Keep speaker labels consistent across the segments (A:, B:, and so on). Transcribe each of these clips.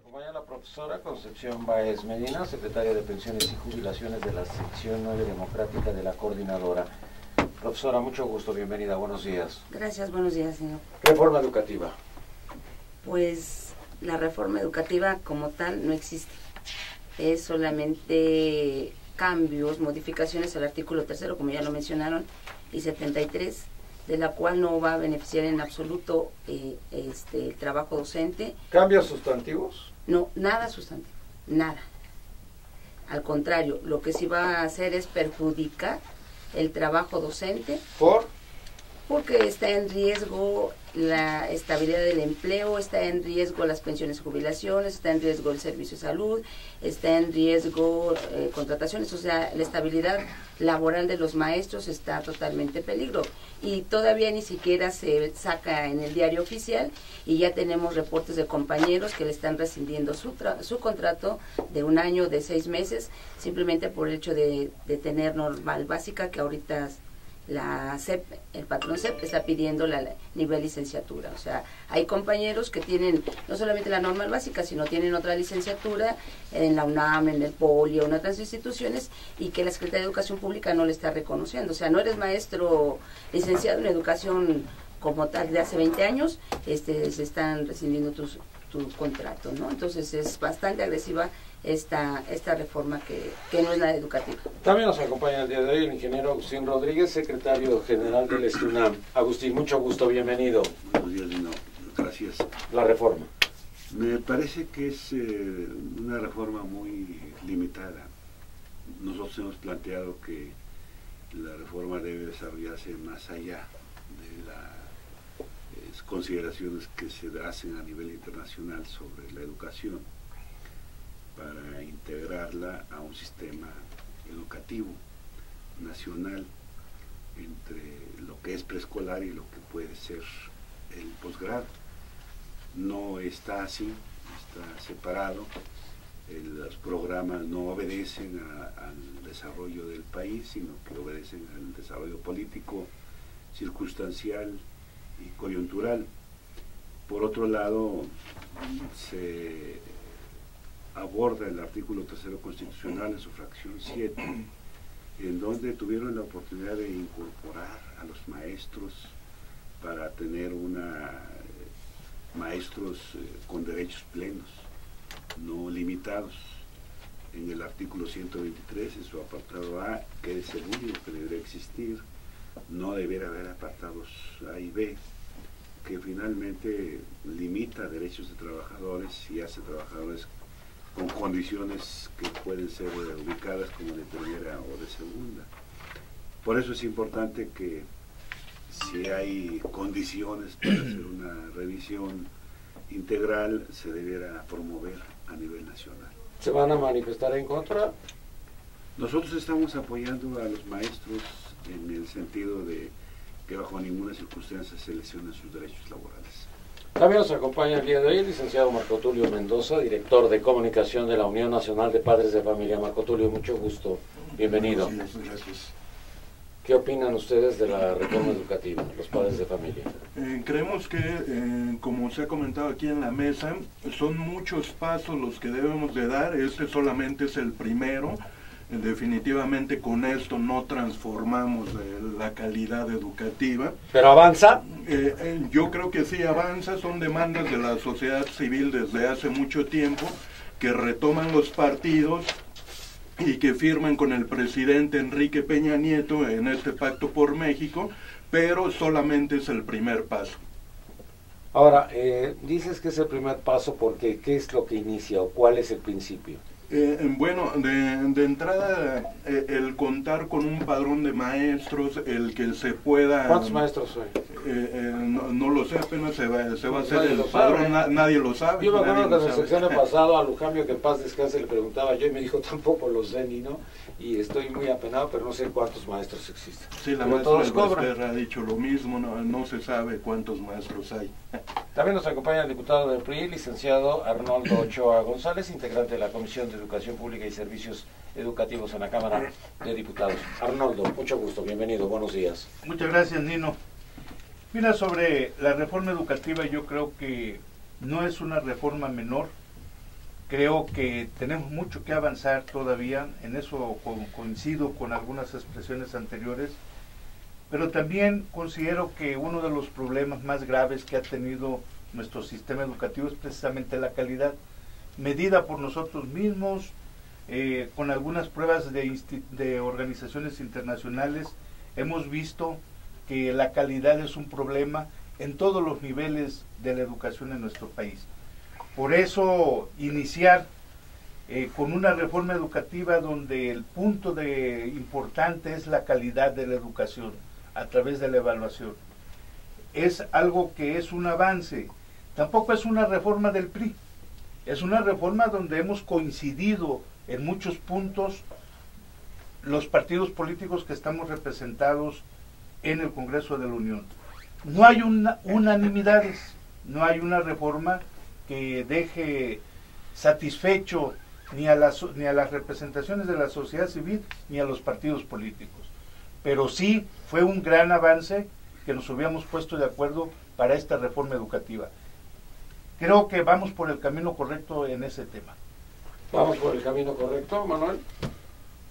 A: acompaña la profesora Concepción Báez Medina, secretaria de Pensiones y Jubilaciones de la sección 9 democrática de la coordinadora. Profesora, mucho gusto, bienvenida, buenos días.
B: Gracias, buenos días, señor.
A: Reforma educativa.
B: Pues la reforma educativa como tal no existe. Es solamente cambios, modificaciones al artículo 3, como ya lo mencionaron, y 73, de la cual no va a beneficiar en absoluto el trabajo docente.
A: ¿Cambios sustantivos?
B: No, nada sustantivo, nada. Al contrario, lo que sí va a hacer es perjudicar el trabajo docente. Porque está en riesgo la estabilidad del empleo, está en riesgo las pensiones y jubilaciones, está en riesgo el servicio de salud, está en riesgo contrataciones, o sea, la estabilidad laboral de los maestros está totalmente en peligro. Y todavía ni siquiera se saca en el diario oficial y ya tenemos reportes de compañeros que le están rescindiendo su contrato de 1 año, de 6 meses, simplemente por el hecho de tener normal básica, que ahorita la SEP, el patrón SEP está pidiendo la nivel licenciatura. O sea, hay compañeros que tienen no solamente la normal básica, sino tienen otra licenciatura en la UNAM, en el POLI o en otras instituciones, y que la Secretaría de Educación Pública no le está reconociendo. O sea, no eres maestro licenciado en educación como tal de hace 20 años, se están rescindiendo tu contrato, ¿no? Entonces es bastante agresiva esta reforma que no es nada educativa.
A: También nos acompaña el día de hoy el ingeniero Agustín Rodríguez, secretario general del SUNAM. Agustín, mucho gusto, bienvenido.
C: Buenos días, Lino. Gracias.
A: La reforma.
C: Me parece que es una reforma muy limitada. Nosotros hemos planteado que la reforma debe desarrollarse más allá de las consideraciones que se hacen a nivel internacional sobre la educación, para integrarla a un sistema educativo nacional entre lo que es preescolar y lo que puede ser el posgrado. No está así, está separado. Los programas no obedecen al desarrollo del país, sino que obedecen al desarrollo político, circunstancial y coyuntural. Por otro lado, se aborda el artículo 3 constitucional en su fracción 7, en donde tuvieron la oportunidad de incorporar a los maestros para tener maestros con derechos plenos, no limitados. En el artículo 123, en su apartado A, que es el único que debería existir, no debería haber apartados A y B, que finalmente limita derechos de trabajadores y hace trabajadores con condiciones que pueden ser ubicadas como de primera o de segunda. Por eso es importante que, si hay condiciones para hacer una revisión integral, se debiera promover a nivel nacional.
A: ¿Se van a manifestar en contra?
C: Nosotros estamos apoyando a los maestros en el sentido de que bajo ninguna circunstancia se lesionen sus derechos laborales.
A: También nos acompaña el día de hoy el licenciado Marco Tulio Mendoza, director de comunicación de la Unión Nacional de Padres de Familia. Marco Tulio, mucho gusto, bienvenido.
D: Gracias.
A: ¿Qué opinan ustedes de la reforma educativa, los padres de familia?
D: Creemos que, como se ha comentado aquí en la mesa, son muchos pasos los que debemos de dar. Este solamente es el primero. Definitivamente con esto no transformamos la calidad educativa.
A: ¿Pero avanza?
D: Yo creo que sí avanza. Son demandas de la sociedad civil desde hace mucho tiempo, que retoman los partidos y que firman con el presidente Enrique Peña Nieto en este Pacto por México, pero solamente es el primer paso.
A: Ahora, dices que es el primer paso porque ¿qué es lo que inicia o cuál es el principio?
D: Bueno, de entrada, el contar con un padrón de maestros, el que se pueda...
A: ¿Cuántos maestros soy?
D: No lo sé, apenas se va a hacer
A: Nadie
D: el
A: lo
D: padrón,
A: sabe.
D: Nadie lo sabe.
A: Yo me
D: nadie
A: acuerdo
D: lo
A: que en la
D: sabe.
A: sección pasado a Lujambio, que en paz descanse, le preguntaba yo y me dijo tampoco lo sé ni no, y estoy muy apenado, pero no sé cuántos maestros existen.
D: Sí, la
A: Pero
D: maestra
A: todos
D: del
A: cobran.
D: Vesper ha dicho lo mismo, no se sabe cuántos maestros hay.
A: También nos acompaña el diputado del PRI, licenciado Arnoldo Ochoa González, integrante de la Comisión de Educación Pública y Servicios Educativos en la Cámara de Diputados. Arnoldo, mucho gusto, bienvenido, buenos días.
E: Muchas gracias, Nino. Mira, sobre la reforma educativa, yo creo que no es una reforma menor, Creo que tenemos mucho que avanzar todavía, en eso coincido con algunas expresiones anteriores, pero también considero que uno de los problemas más graves que ha tenido nuestro sistema educativo es precisamente la calidad, medida por nosotros mismos, con algunas pruebas de organizaciones internacionales. Hemos visto que la calidad es un problema en todos los niveles de la educación en nuestro país. Por eso iniciar con una reforma educativa donde el punto importante es la calidad de la educación a través de la evaluación. Es algo que es un avance. Tampoco es una reforma del PRI. Es una reforma donde hemos coincidido en muchos puntos los partidos políticos que estamos representados en el Congreso de la Unión. No hay unanimidades, no hay una reforma que deje satisfecho ni a las representaciones de la sociedad civil ni a los partidos políticos. Pero sí fue un gran avance que nos habíamos puesto de acuerdo para esta reforma educativa. Creo que vamos por el camino correcto en ese tema.
A: ¿Vamos por el camino correcto, Manuel?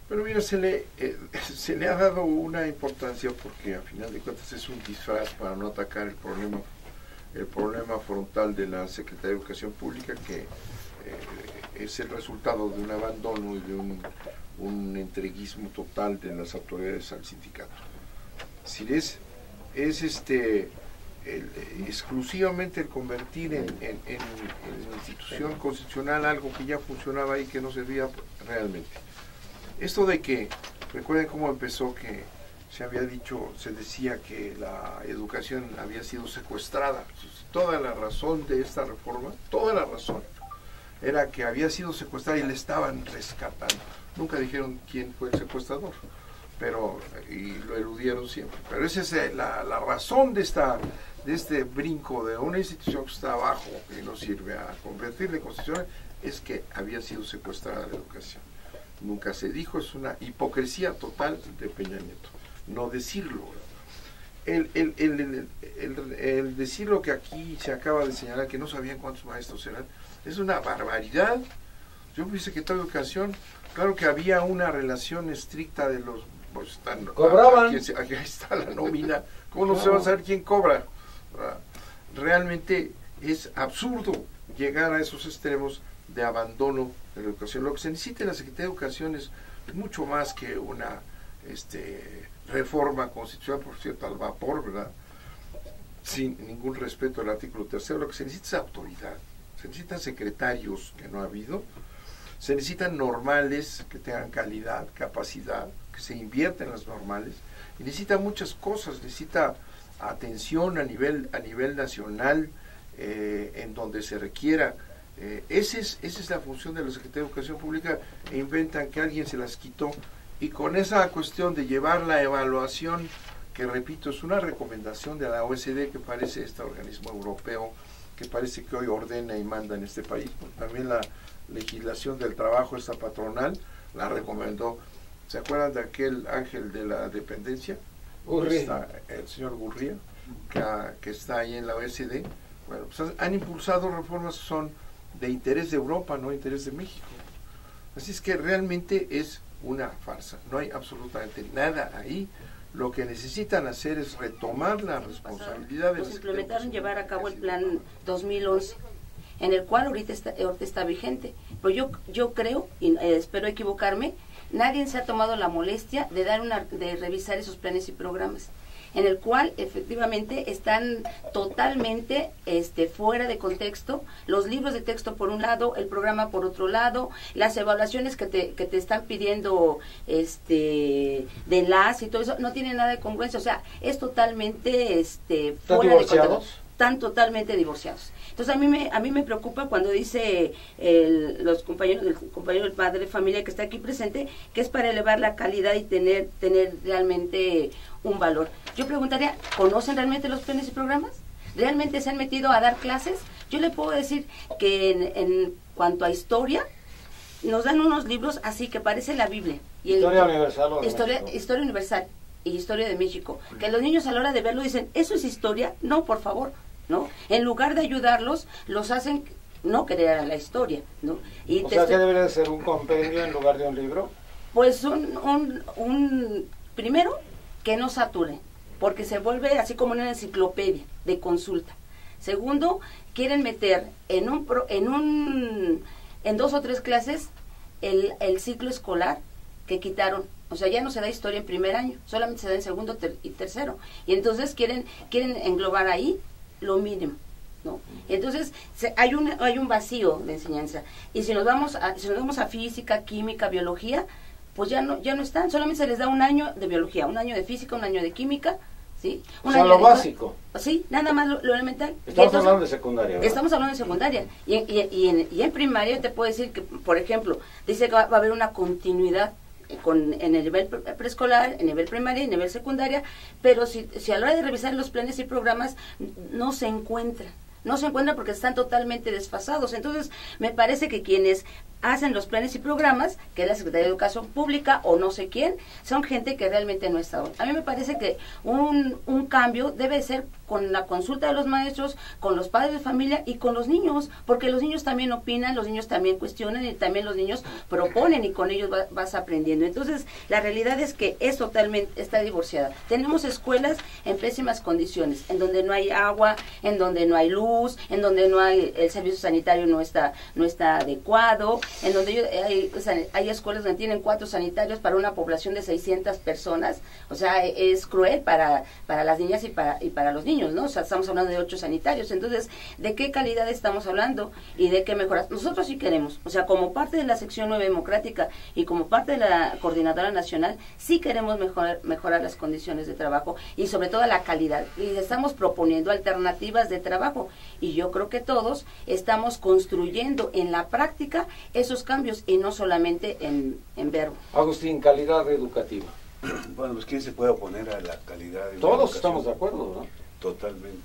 F: Pero mira, se le ha dado una importancia porque a final de cuentas es un disfraz para no atacar el problema frontal de la Secretaría de Educación Pública, que es el resultado de un abandono y de un entreguismo total de las autoridades al sindicato. Es decir, exclusivamente el convertir en institución constitucional algo que ya funcionaba y que no servía realmente. Esto de que, recuerden cómo empezó, que se decía que la educación había sido secuestrada. Toda la razón de esta reforma, toda la razón, era que había sido secuestrada y le estaban rescatando. Nunca dijeron quién fue el secuestrador, y lo eludieron siempre. Pero esa es la razón de este brinco de una institución que está abajo y no sirve a convertirla en constitucional, es que había sido secuestrada la educación. Nunca se dijo, es una hipocresía total de Peña Nieto no decirlo. El decir lo que aquí se acaba de señalar, que no sabían cuántos maestros eran, es una barbaridad. Yo fui secretario de Educación, claro que había una relación estricta de los... Pues,
A: cobraban.
F: Aquí está la nómina, ¿cómo no se va a saber quién cobra? Realmente es absurdo llegar a esos extremos de abandono de la educación. Lo que se necesita en la Secretaría de Educación es mucho más que una reforma constitucional, por cierto, al vapor, ¿verdad? Sin ningún respeto al artículo 3. Lo que se necesita es autoridad. Se necesitan secretarios, que no ha habido. Se necesitan normales que tengan calidad, capacidad, que se invierta en las normales. Y necesita muchas cosas. Necesita atención a nivel nacional, en donde se requiera. Esa es la función de la Secretaría de Educación Pública, e inventan que alguien se las quitó, y con esa cuestión de llevar la evaluación, que repito, es una recomendación de la OECD, que parece este organismo europeo, que parece que hoy ordena y manda en este país, porque también la legislación del trabajo, esta patronal, la recomendó. ¿Se acuerdan de aquel ángel de la dependencia? Está el señor Gurría, que está ahí en la OECD. Bueno, pues han impulsado reformas que son de interés de Europa, no de interés de México. Así es que realmente es una farsa, no hay absolutamente nada ahí. Lo que necesitan hacer es retomar la responsabilidad de...
B: Pues implementaron llevar a cabo el plan 2011, en el cual ahorita está vigente. Pero yo creo, y espero equivocarme, nadie se ha tomado la molestia de revisar esos planes y programas, en el cual efectivamente están totalmente fuera de contexto, los libros de texto por un lado, el programa por otro lado, las evaluaciones que te están pidiendo de enlace y todo eso, no tiene nada de congruencia, o sea, es totalmente fuera de contexto. Están totalmente divorciados. Entonces a mí me preocupa cuando dice el compañero del padre de familia que está aquí presente, que es para elevar la calidad y tener realmente un valor. Yo preguntaría, ¿conocen realmente los planes y programas? ¿Realmente se han metido a dar clases? Yo le puedo decir que en cuanto a historia, nos dan unos libros así que parece la Biblia. Y
A: Historia Universal.
B: Historia Universal y Historia de México. Que los niños a la hora de verlo dicen, ¿eso es historia? No, por favor. ¿No? En lugar de ayudarlos, los hacen no querer a la historia, ¿no? Y
A: o sea, ¿qué debería de ser un compendio en lugar de un libro?
B: Pues primero, que no sature, porque se vuelve así como una enciclopedia de consulta. Segundo, quieren meter en 2 o 3 clases el ciclo escolar que quitaron. O sea, ya no se da historia en primer año, solamente se da en segundo y tercero. Y entonces quieren englobar ahí lo mínimo, ¿no? Entonces hay un vacío de enseñanza. Y si nos vamos a física, química, biología, pues ya no están. Solamente se les da un año de biología, un año de física, un año de química, ¿sí?
A: O sea, lo básico.
B: Sí, nada más lo elemental.
A: Estamos hablando de secundaria, ¿verdad?
B: Estamos hablando de secundaria. Y en primaria te puedo decir que, por ejemplo, dice que va a haber una continuidad en el nivel preescolar, en nivel primaria y en nivel secundaria, pero si a la hora de revisar los planes y programas no se encuentran porque están totalmente desfasados. Entonces, me parece que quienes hacen los planes y programas, que es la Secretaría de Educación Pública o no sé quién, son gente que realmente no está. A mí me parece que un cambio debe ser con la consulta de los maestros, con los padres de familia y con los niños, porque los niños también opinan, los niños también cuestionan y también los niños proponen y con ellos vas aprendiendo. Entonces, la realidad es que está divorciada. Tenemos escuelas en pésimas condiciones, en donde no hay agua, en donde no hay luz, en donde el servicio sanitario no está adecuado, en donde hay escuelas donde tienen 4 sanitarios para una población de 600 personas. O sea, es cruel para las niñas y para los niños, ¿no? O sea, estamos hablando de 8 sanitarios. Entonces, ¿de qué calidad estamos hablando y de qué mejoras? Nosotros sí queremos, o sea, como parte de la sección 9 democrática y como parte de la coordinadora nacional, sí queremos mejorar las condiciones de trabajo y sobre todo la calidad. Y estamos proponiendo alternativas de trabajo. Y yo creo que todos estamos construyendo en la práctica esos cambios y no solamente en verbo.
A: Agustín, calidad educativa.
C: Bueno, pues ¿quién se puede oponer a la calidad de
A: Todos
C: educación?
A: estamos de acuerdo, ¿no?
C: Totalmente.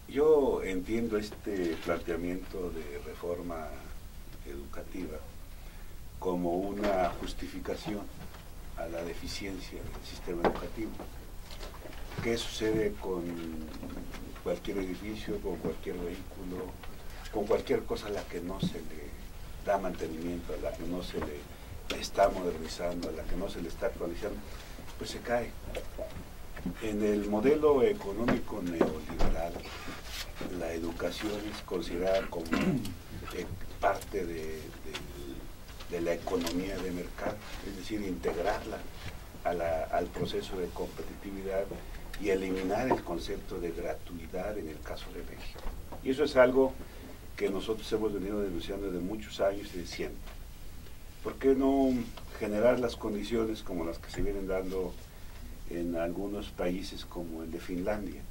C: Yo entiendo este planteamiento de reforma educativa como una justificación a la deficiencia del sistema educativo. ¿Qué sucede con cualquier edificio, con cualquier vehículo, con cualquier cosa a la que no se le da mantenimiento, a la que no se le está modernizando, a la que no se le está actualizando? Pues se cae. En el modelo económico neoliberal, la educación es considerada como parte de la economía de mercado, es decir, integrarla al proceso de competitividad y eliminar el concepto de gratuidad en el caso de México. Y eso es algo que nosotros hemos venido denunciando desde muchos años y de siempre. ¿Por qué no generar las condiciones como las que se vienen dando en algunos países como el de Finlandia,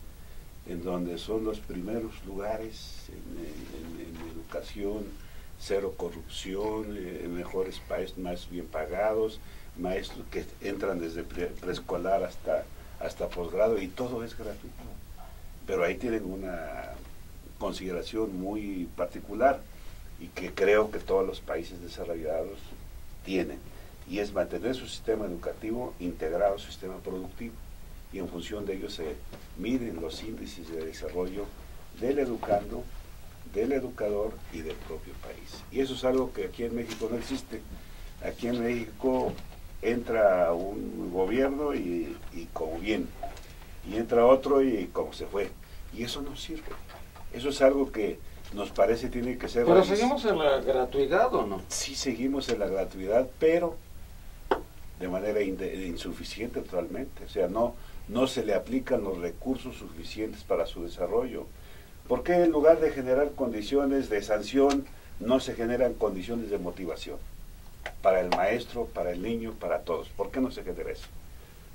C: en donde son los primeros lugares en educación, cero corrupción, mejores países, más bien pagados, maestros que entran desde preescolar hasta posgrado y todo es gratuito? Pero ahí tienen una consideración muy particular y que creo que todos los países desarrollados tienen, y es mantener su sistema educativo integrado a su sistema productivo, y en función de ello se miden los índices de desarrollo del educando, del educador y del propio país. Y eso es algo que aquí en México no existe. Aquí en México entra un gobierno y como viene, y entra otro y como se fue, y eso no sirve. Eso es algo que nos parece tiene que ser...
A: ¿Pero seguimos en la gratuidad o no?
C: Sí, seguimos en la gratuidad, pero de manera insuficiente totalmente. O sea, no se le aplican los recursos suficientes para su desarrollo. ¿Por qué en lugar de generar condiciones de sanción no se generan condiciones de motivación? Para el maestro, para el niño, para todos. ¿Por qué no se genera eso?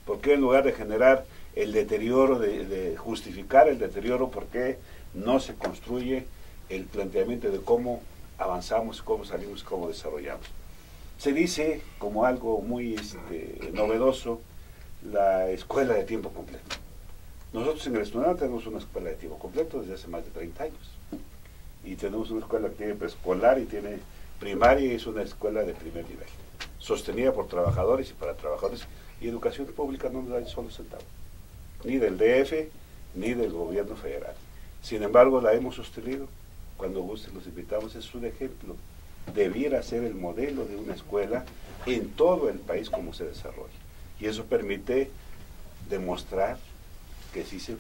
C: ¿Por qué en lugar de generar el deterioro, de justificar el deterioro, por qué no se construye el planteamiento de cómo avanzamos, cómo salimos, cómo desarrollamos? Se dice como algo muy novedoso la escuela de tiempo completo. Nosotros en el estudiante tenemos una escuela de tiempo completo desde hace más de 30 años. Y tenemos una escuela que tiene preescolar y tiene primaria, y es una escuela de primer nivel, sostenida por trabajadores y para trabajadores, y educación pública no nos da un solo centavo, ni del DF, ni del gobierno federal. Sin embargo, la hemos sostenido cuando gusten los invitamos, es un ejemplo. Debiera ser el modelo de una escuela en todo el país como se desarrolla. Y eso permite demostrar que sí se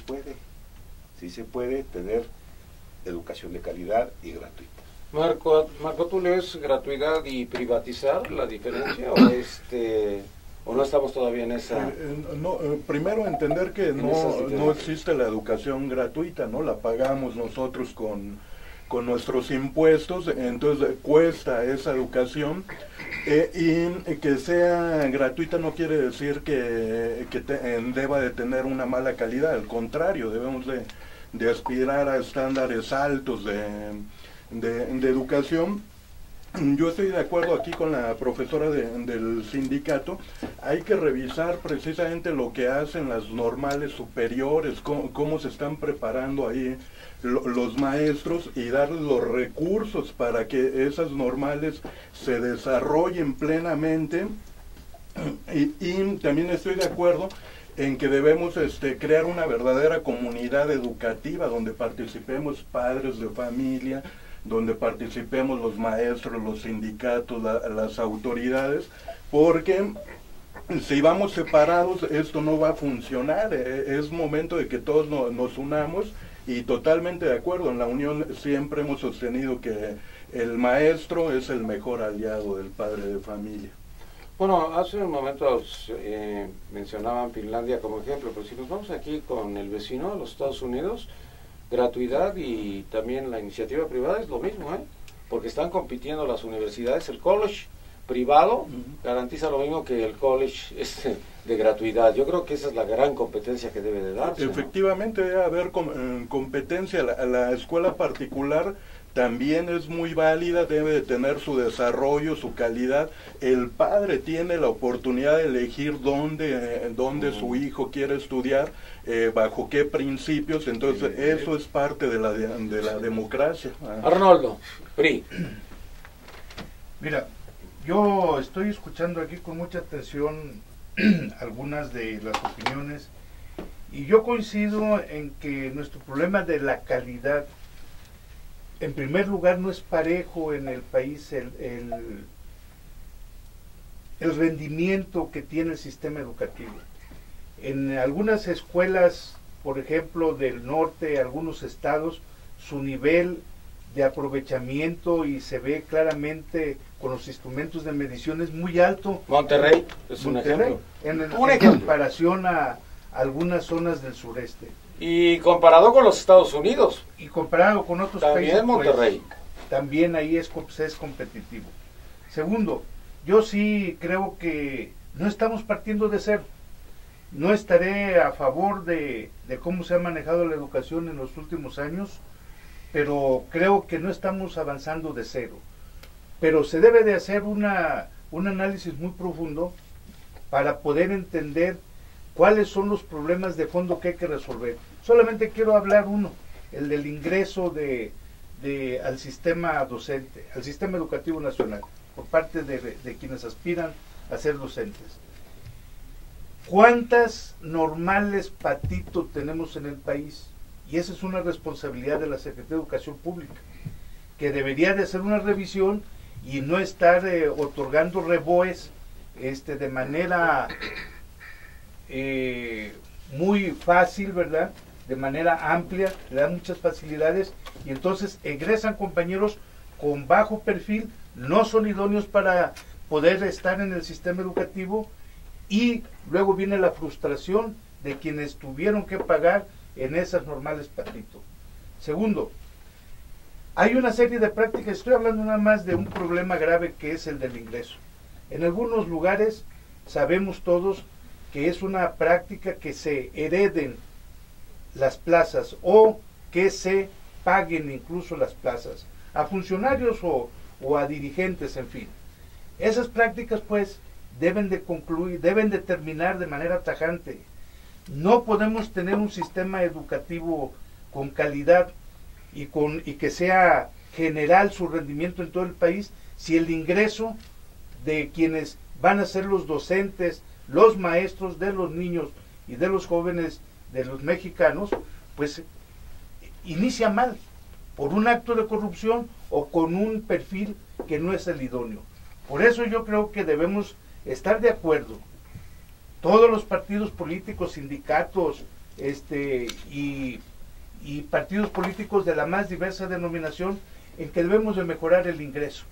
C: puede tener educación de calidad y gratuita.
A: Marco, ¿tú lees gratuidad y privatizar la diferencia o no estamos todavía en esa?
D: Primero entender que no existe la educación gratuita, ¿no? La pagamos nosotros con nuestros impuestos, entonces cuesta esa educación, y que sea gratuita no quiere decir que deba de tener una mala calidad, al contrario, debemos de aspirar a estándares altos de educación. Yo estoy de acuerdo aquí con la profesora del sindicato. Hay que revisar precisamente lo que hacen las normales superiores, cómo se están preparando ahí los maestros, y darles los recursos para que esas normales se desarrollen plenamente. Y también estoy de acuerdo en que debemos crear una verdadera comunidad educativa donde participemos padres de familia, donde participemos los maestros, los sindicatos, las autoridades, porque si vamos separados esto no va a funcionar. Es momento de que todos nos unamos, y totalmente de acuerdo, en la unión siempre hemos sostenido que el maestro es el mejor aliado del padre de familia.
A: Bueno, hace un momento mencionaban Finlandia como ejemplo, pero si nos vamos aquí con el vecino, los Estados Unidos, gratuidad y también la iniciativa privada es lo mismo, porque están compitiendo las universidades. El college privado garantiza lo mismo que el college de gratuidad. Yo creo que esa es la gran competencia que debe de darse.
D: Efectivamente, debe haber competencia. La escuela particular también es muy válida, debe de tener su desarrollo, su calidad. El padre tiene la oportunidad de elegir dónde su hijo quiere estudiar, bajo qué principios. Entonces eso es parte de la democracia.
A: Arnoldo, PRI.
E: Mira, yo estoy escuchando aquí con mucha atención algunas de las opiniones, y yo coincido en que nuestro problema de la calidad, en primer lugar, no es parejo en el país el rendimiento que tiene el sistema educativo. En algunas escuelas, por ejemplo, del norte, algunos estados, su nivel de aprovechamiento, y se ve claramente con los instrumentos de medición, es muy alto.
A: Monterrey es un ejemplo.
E: En comparación a algunas zonas del sureste.
A: Y comparado con los Estados Unidos.
E: Y comparado con otros
A: también
E: países.
A: Monterrey.
E: Pues, también ahí es competitivo. Segundo, yo sí creo que no estamos partiendo de cero. No estaré a favor de cómo se ha manejado la educación en los últimos años, pero creo que no estamos avanzando de cero. Pero se debe de hacer un análisis muy profundo para poder entender cuáles son los problemas de fondo que hay que resolver. Solamente quiero hablar uno, el del ingreso al sistema docente, al sistema educativo nacional, por parte de quienes aspiran a ser docentes. ¿Cuántas normales, Patito, tenemos en el país? Y esa es una responsabilidad de la Secretaría de Educación Pública, que debería de hacer una revisión y no estar otorgando reboes de manera muy fácil, ¿verdad? De manera amplia, le dan muchas facilidades, y entonces egresan compañeros con bajo perfil, no son idóneos para poder estar en el sistema educativo, y luego viene la frustración de quienes tuvieron que pagar en esas normales, Patito. Segundo, hay una serie de prácticas, estoy hablando nada más de un problema grave que es el del ingreso. En algunos lugares sabemos todos que es una práctica que se hereden las plazas o que se paguen incluso las plazas a funcionarios o a dirigentes, en fin. Esas prácticas pues deben de concluir, deben de terminar de manera tajante. No podemos tener un sistema educativo con calidad y que sea general su rendimiento en todo el país si el ingreso de quienes van a ser los docentes, los maestros de los niños y de los jóvenes de los mexicanos, pues inicia mal. por un acto de corrupción o con un perfil que no es el idóneo. Por eso yo creo que debemos estar de acuerdo, todos los partidos políticos, sindicatos y partidos políticos de la más diversa denominación, en que debemos de mejorar el ingreso,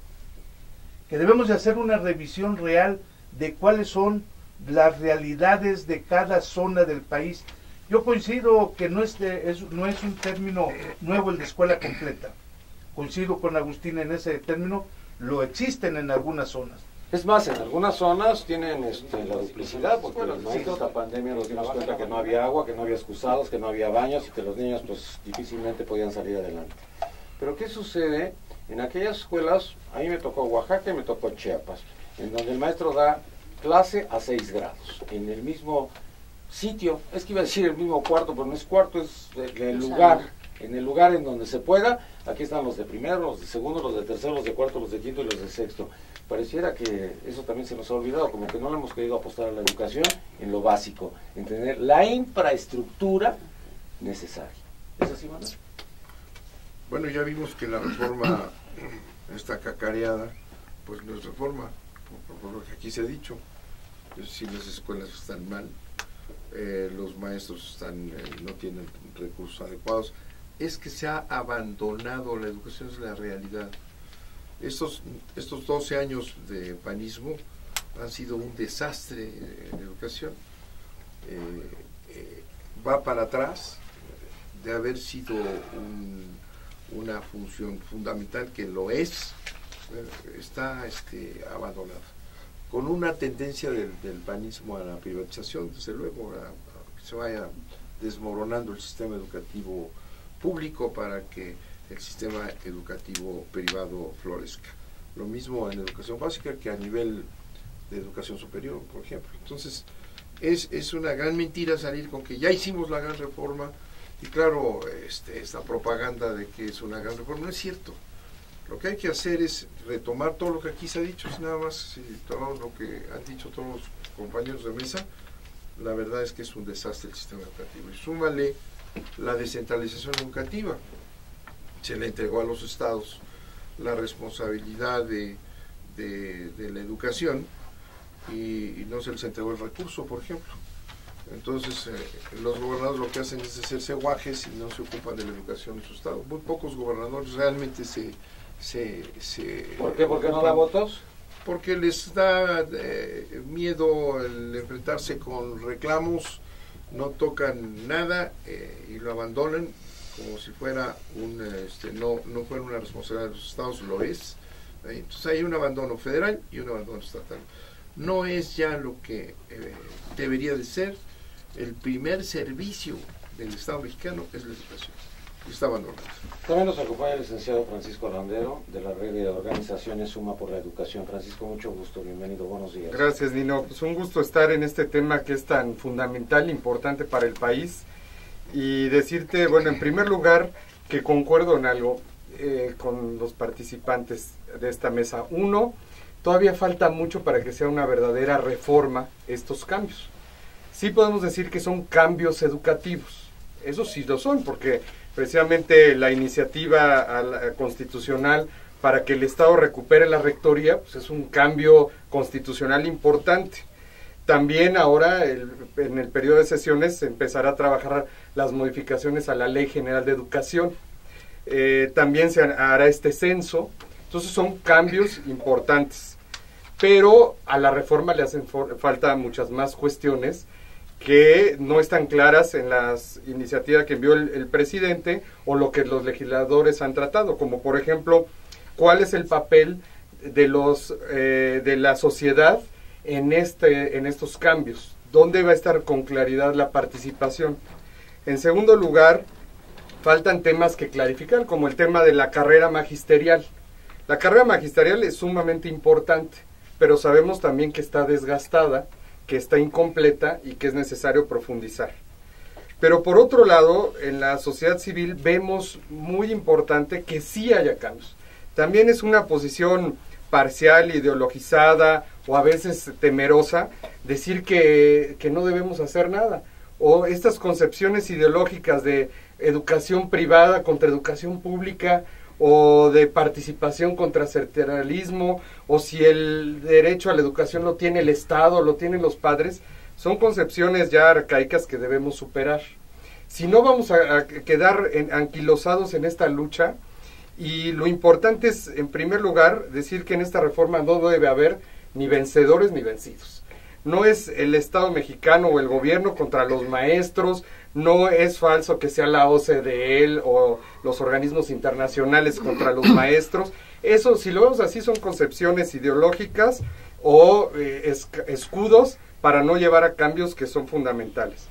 E: que debemos de hacer una revisión real de cuáles son las realidades de cada zona del país. Yo coincido que no es un término nuevo el de escuela completa. Coincido con Agustín en ese término, lo existen en algunas zonas.
A: Es más, en algunas zonas tienen la duplicidad, porque el maestro de la pandemia nos dimos cuenta que no había agua, que no había excusados, que no había baños y que los niños pues difícilmente podían salir adelante. Pero ¿qué sucede en aquellas escuelas? A mí me tocó Oaxaca y me tocó Chiapas, en donde el maestro da clase a 6 grados, en el mismo sitio, es que iba a decir el mismo cuarto, pero no es cuarto, es el lugar, en el lugar en donde se pueda. Aquí están los de primero, los de segundo, los de tercero, los de cuarto, los de quinto y los de sexto. Pareciera que eso también se nos ha olvidado, como que no le hemos querido apostar a la educación en lo básico, en tener la infraestructura necesaria. ¿Es así, Manuel?
F: Bueno, ya vimos que la reforma está cacareada, pues no es reforma, por lo que aquí se ha dicho. Es decir, las escuelas están mal, los maestros no tienen recursos adecuados. Es que se ha abandonado la educación, es la realidad. Estos 12 años de panismo han sido un desastre en educación. Va para atrás de haber sido una función fundamental, que lo es, está abandonada, con una tendencia del panismo a la privatización, desde luego, a que se vaya desmoronando el sistema educativo público para que el sistema educativo privado florezca. Lo mismo en educación básica que a nivel de educación superior, por ejemplo. Entonces, es una gran mentira salir con que ya hicimos la gran reforma. Y claro, esta propaganda de que es una gran reforma no es cierto. Lo que hay que hacer es retomar todo lo que aquí se ha dicho, es nada más todo lo que han dicho todos los compañeros de mesa. La verdad es que es un desastre el sistema educativo. Y súmale la descentralización educativa. Se le entregó a los estados la responsabilidad de la educación y no se les entregó el recurso, por ejemplo. Entonces, los gobernadores lo que hacen es hacerse guajes y no se ocupan de la educación de su estado. Muy pocos gobernadores realmente
A: ¿Por qué? ¿Por qué no da votos?
F: Porque les da miedo el enfrentarse con reclamos, no tocan nada y lo abandonan como si fuera no fuera una responsabilidad de los estados, lo es. Entonces hay un abandono federal y un abandono estatal. No es ya lo que debería de ser. El primer servicio del Estado mexicano es la educación. Está abandonado.
A: También nos acompaña el licenciado Francisco Landero, de la red de organizaciones Suma por la Educación. Francisco, mucho gusto, bienvenido, buenos días.
G: Gracias, Nino. Pues un gusto estar en este tema que es tan fundamental, importante para el país. Y decirte, bueno, en primer lugar, que concuerdo en algo con los participantes de esta mesa. Uno, todavía falta mucho para que sea una verdadera reforma estos cambios. Sí podemos decir que son cambios educativos, eso sí lo son, porque precisamente la iniciativa constitucional para que el Estado recupere la rectoría, pues es un cambio constitucional importante. También ahora, en el periodo de sesiones, se empezará a trabajar las modificaciones a la Ley General de Educación. También se hará este censo. Entonces son cambios importantes. Pero a la reforma le hacen falta muchas más cuestiones que no están claras en las iniciativas que envió el presidente o lo que los legisladores han tratado, como por ejemplo, cuál es el papel de la sociedad en estos cambios, dónde va a estar con claridad la participación. En segundo lugar, faltan temas que clarificar, como el tema de la carrera magisterial. La carrera magisterial es sumamente importante, pero sabemos también que está desgastada, que está incompleta y que es necesario profundizar. Pero por otro lado, en la sociedad civil vemos muy importante que sí haya cambios. También es una posición parcial, ideologizada o a veces temerosa decir que no debemos hacer nada o estas concepciones ideológicas de educación privada contra educación pública, o de participación contra centralismo, o si el derecho a la educación lo tiene el Estado, lo tienen los padres, son concepciones ya arcaicas que debemos superar. Si no, vamos a quedar anquilosados en esta lucha, y lo importante es, en primer lugar, decir que en esta reforma no debe haber ni vencedores ni vencidos. No es el Estado mexicano o el gobierno contra los maestros, no es falso que sea la OCDE o los organismos internacionales contra los maestros. Eso, si lo vemos así, son concepciones ideológicas o escudos para no llevar a cambios que son fundamentales.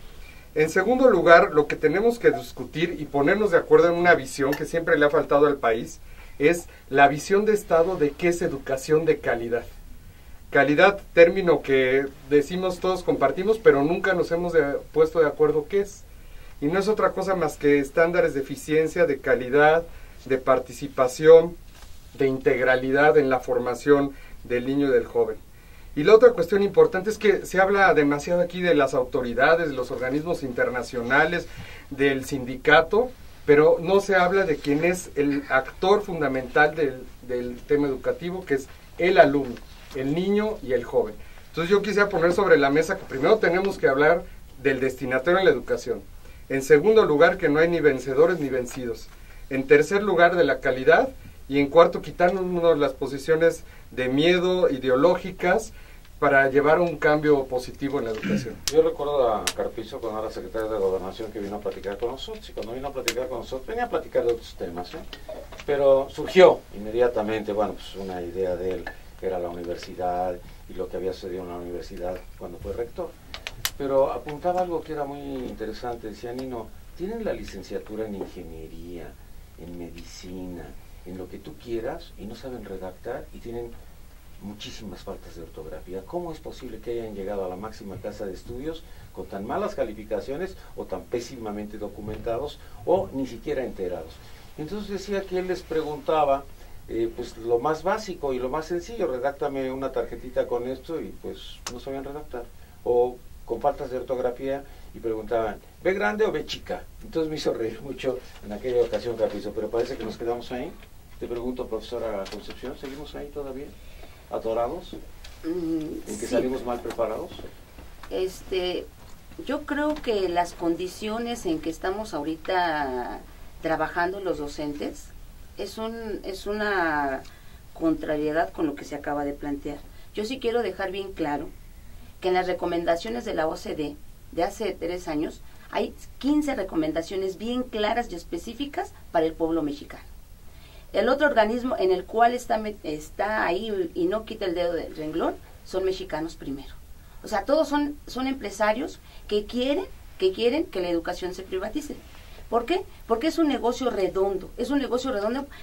G: En segundo lugar, lo que tenemos que discutir y ponernos de acuerdo en una visión que siempre le ha faltado al país es la visión de Estado de qué es educación de calidad. Calidad, término que decimos todos compartimos, pero nunca nos hemos puesto de acuerdo qué es. Y no es otra cosa más que estándares de eficiencia, de calidad, de participación, de integralidad en la formación del niño y del joven. Y la otra cuestión importante es que se habla demasiado aquí de las autoridades, de los organismos internacionales, del sindicato, pero no se habla de quién es el actor fundamental del tema educativo, que es el alumno, el niño y el joven. Entonces yo quisiera poner sobre la mesa que primero tenemos que hablar del destinatario en la educación. En segundo lugar, que no hay ni vencedores ni vencidos. En tercer lugar, de la calidad. Y en cuarto, quitarnos las posiciones de miedo ideológicas para llevar un cambio positivo en la educación.
A: Yo recuerdo a Carpizo cuando era secretario de Gobernación, que vino a platicar con nosotros, y cuando vino a platicar con nosotros venía a platicar de otros temas, pero surgió inmediatamente, bueno, pues una idea de él, que era la universidad y lo que había sucedido en la universidad cuando fue rector. Pero apuntaba algo que era muy interesante, decía: Nino, tienen la licenciatura en ingeniería, en medicina, en lo que tú quieras, y no saben redactar, y tienen muchísimas faltas de ortografía. ¿Cómo es posible que hayan llegado a la máxima casa de estudios con tan malas calificaciones, o tan pésimamente documentados, o ni siquiera enterados? Entonces decía que él les preguntaba, pues lo más básico y lo más sencillo: redáctame una tarjetita con esto, y pues no sabían redactar, o con faltas de ortografía, y preguntaban, ¿B grande o B chica? Entonces me hizo reír mucho en aquella ocasión, Carpizo, pero parece que nos quedamos ahí. Te pregunto, profesora Concepción, ¿seguimos ahí todavía? ¿Atorados? ¿En que sí salimos mal preparados?
B: Yo creo que las condiciones en que estamos ahorita trabajando los docentes es una contrariedad con lo que se acaba de plantear. Yo sí quiero dejar bien claro que en las recomendaciones de la OCDE de hace 3 años hay 15 recomendaciones bien claras y específicas para el pueblo mexicano. El otro organismo en el cual está ahí y no quita el dedo del renglón son Mexicanos Primero. O sea, todos son empresarios que quieren que la educación se privatice. ¿Por qué? Porque es un negocio redondo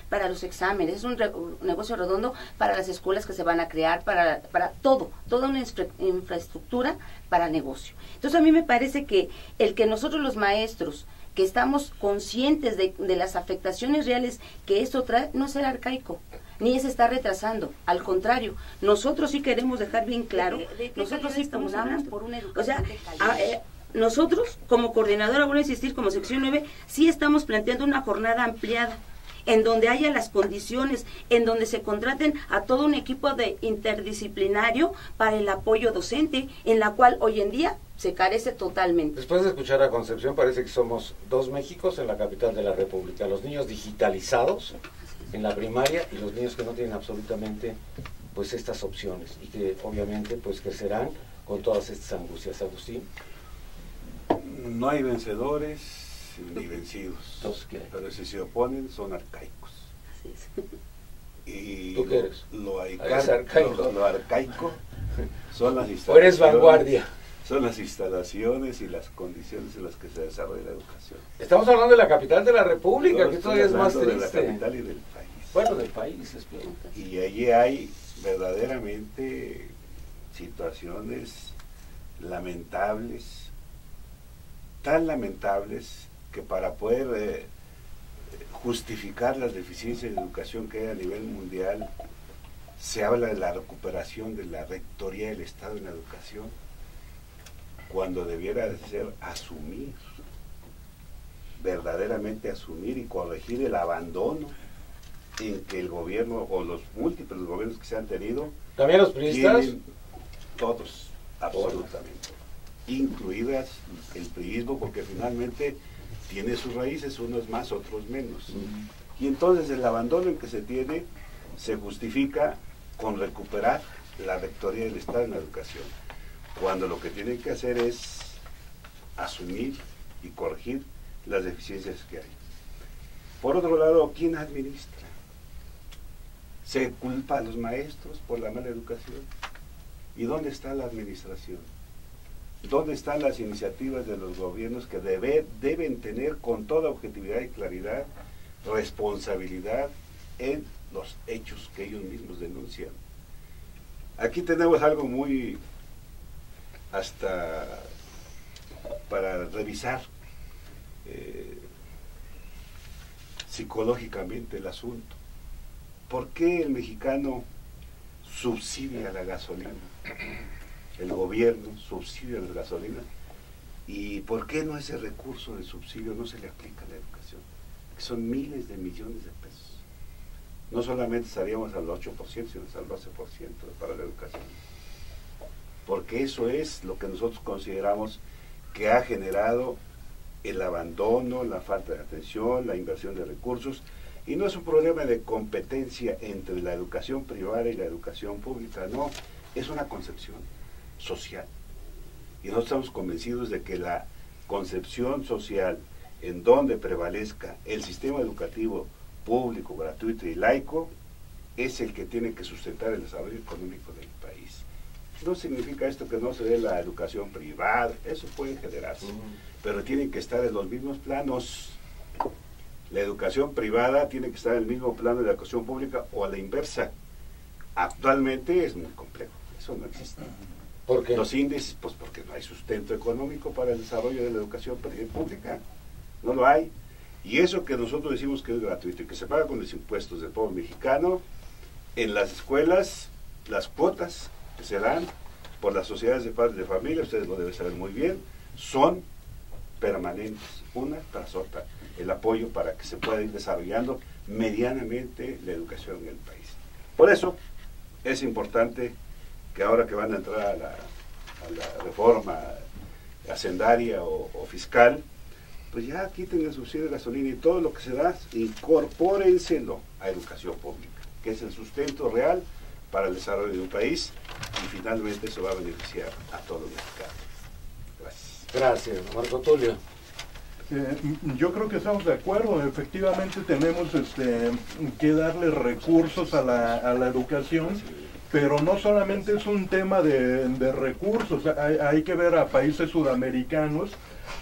B: para los exámenes, es un negocio redondo para las escuelas que se van a crear, para toda una infraestructura para negocio. Entonces a mí me parece que el que nosotros los maestros, que estamos conscientes de las afectaciones reales que esto trae, no es ser arcaico, ni se está retrasando. Al contrario, nosotros sí queremos dejar bien claro, nosotros sí pugnamos por una educación de calidad. Nosotros, como coordinadora, voy a insistir, como sección 9, sí estamos planteando una jornada ampliada, en donde haya las condiciones, en donde se contraten a todo un equipo de interdisciplinario para el apoyo docente, en la cual hoy en día se carece totalmente.
A: Después de escuchar a Concepción, parece que somos 2 Méxicos en la capital de la República: los niños digitalizados en la primaria y los niños que no tienen absolutamente pues estas opciones, y que obviamente pues crecerán con todas estas angustias. Agustín.
C: No hay vencedores ni vencidos.
A: Entonces, ¿qué hay?
C: Pero si se oponen, son arcaicos.
B: Así es.
C: Y
A: ¿Tú qué eres?
C: Lo
A: arcaico
C: son las instalaciones.
A: ¿O eres vanguardia?
C: Son las instalaciones y las condiciones en las que se desarrolla la educación.
A: Estamos hablando de la capital de la República,
C: No,
A: que todavía es más triste.
C: de la capital y del país.
A: Bueno, del país, es bien.
C: Y allí hay verdaderamente situaciones lamentables, tan lamentables que para poder justificar las deficiencias de educación que hay a nivel mundial, se habla de la recuperación de la rectoría del Estado en la educación. cuando debiera de ser asumir, verdaderamente asumir y corregir el abandono en que el gobierno o los múltiples gobiernos que se han tenido.
A: ¿También los priistas?
C: Todos, absolutamente. Incluidas el priismo, porque finalmente tiene sus raíces, unos más, otros menos. Y entonces el abandono en que se tiene se justifica con recuperar la rectoría del Estado en la educación, cuando lo que tienen que hacer es asumir y corregir las deficiencias que hay. Por otro lado, ¿quién administra? ¿Se culpa a los maestros por la mala educación? ¿Y dónde está la administración? ¿Dónde están las iniciativas de los gobiernos que deben tener con toda objetividad y claridad responsabilidad en los hechos que ellos mismos denuncian? Aquí tenemos algo muy hasta para revisar psicológicamente el asunto. ¿Por qué el mexicano subsidia la gasolina? El gobierno subsidia la gasolina. ¿Y por qué no ese recurso de subsidio no se le aplica a la educación? Que son miles de millones de pesos. No solamente estaríamos al 8%, sino al 12% para la educación. Porque eso es lo que nosotros consideramos que ha generado el abandono, la falta de atención, la inversión de recursos, y no es un problema de competencia entre la educación privada y la educación pública, no, es una concepción social. Y nosotros estamos convencidos de que la concepción social en donde prevalezca el sistema educativo público, gratuito y laico, es el que tiene que sustentar el desarrollo económico del país. No significa esto que no se dé la educación privada, eso puede generarse, pero tienen que estar en los mismos planos. La educación privada tiene que estar en el mismo plano de la educación pública o a la inversa. Actualmente es muy complejo, eso no existe.
A: ¿Por qué?
C: Los índices, pues porque no hay sustento económico para el desarrollo de la educación pública, no lo hay. Y eso que nosotros decimos que es gratuito y que se paga con los impuestos del pueblo mexicano, en las escuelas, las cuotas que se dan por las sociedades de padres de familia, ustedes lo deben saber muy bien, son permanentes, una tras otra, el apoyo para que se pueda ir desarrollando medianamente la educación en el país. Por eso es importante que ahora que van a entrar a la reforma hacendaria o fiscal, pues ya quiten el subsidio de gasolina y todo lo que se da, incorpórenselo a educación pública, que es el sustento real para el desarrollo de un país, y finalmente eso va a beneficiar a todos los mexicanos. Gracias.
A: Gracias, Marco Tulio.
D: Yo creo que estamos de acuerdo, efectivamente tenemos que darle recursos a la educación, pero no solamente es un tema de recursos, hay que ver a países sudamericanos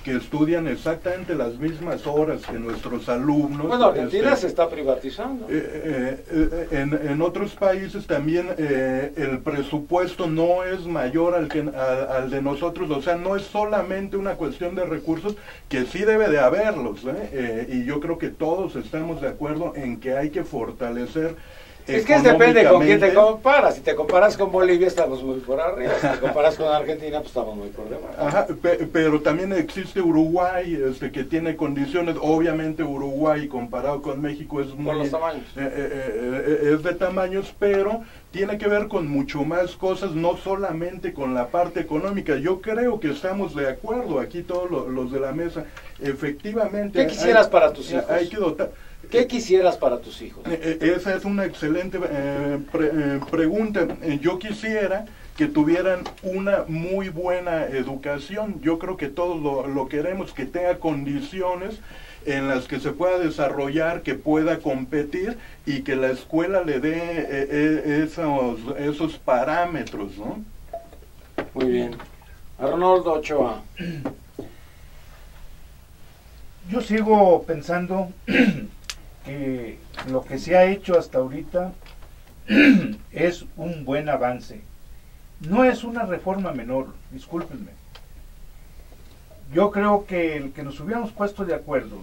D: que estudian exactamente las mismas horas que nuestros alumnos.
A: Bueno, Argentina se está privatizando.
D: En otros países también el presupuesto no es mayor al de nosotros, o sea, no es solamente una cuestión de recursos, que sí debe de haberlos, y yo creo que todos estamos de acuerdo en que hay que fortalecer.
A: Es que depende con quién te comparas. Si te comparas con Bolivia, estamos muy por arriba. Si te comparas con Argentina, pues estamos muy por debajo.
D: Ajá, pero también existe Uruguay, que tiene condiciones. Obviamente Uruguay comparado con México es muy...
A: Por los tamaños.
D: Es de tamaños, pero tiene que ver con mucho más cosas, no solamente con la parte económica. Yo creo que estamos de acuerdo aquí todos los de la mesa. Efectivamente...
A: ¿Qué quisieras para tus hijos?
D: Hay que dotar...
A: ¿Qué quisieras para tus hijos?
D: Esa es una excelente pregunta. Yo quisiera que tuvieran una muy buena educación. Yo creo que todos lo queremos, que tenga condiciones en las que se pueda desarrollar, que pueda competir y que la escuela le dé esos parámetros, ¿no?
A: Muy bien. Arnoldo Ochoa.
E: Yo sigo pensando que lo que se ha hecho hasta ahorita es un buen avance. No es una reforma menor, discúlpenme. Yo creo que el que nos hubiéramos puesto de acuerdo,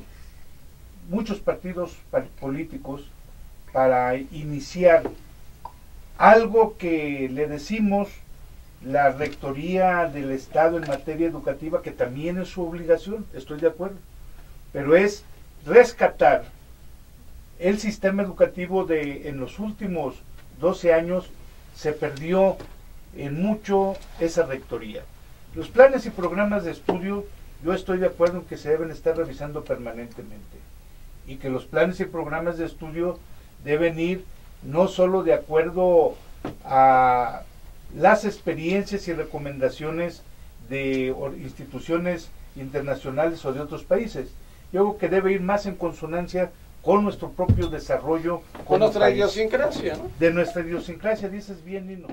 E: muchos partidos políticos, para iniciar algo que le decimos la rectoría del Estado en materia educativa, que también es su obligación, estoy de acuerdo, pero es rescatar el sistema educativo en los últimos 12 años. Se perdió en mucho esa rectoría. Los planes y programas de estudio, yo estoy de acuerdo en que se deben estar revisando permanentemente, y que los planes y programas de estudio deben ir no solo de acuerdo a las experiencias y recomendaciones de instituciones internacionales o de otros países. Yo creo que debe ir más en consonancia con nuestro propio desarrollo.
A: Con nuestra idiosincrasia, ¿no?
E: De nuestra idiosincrasia, dices bien, Nino.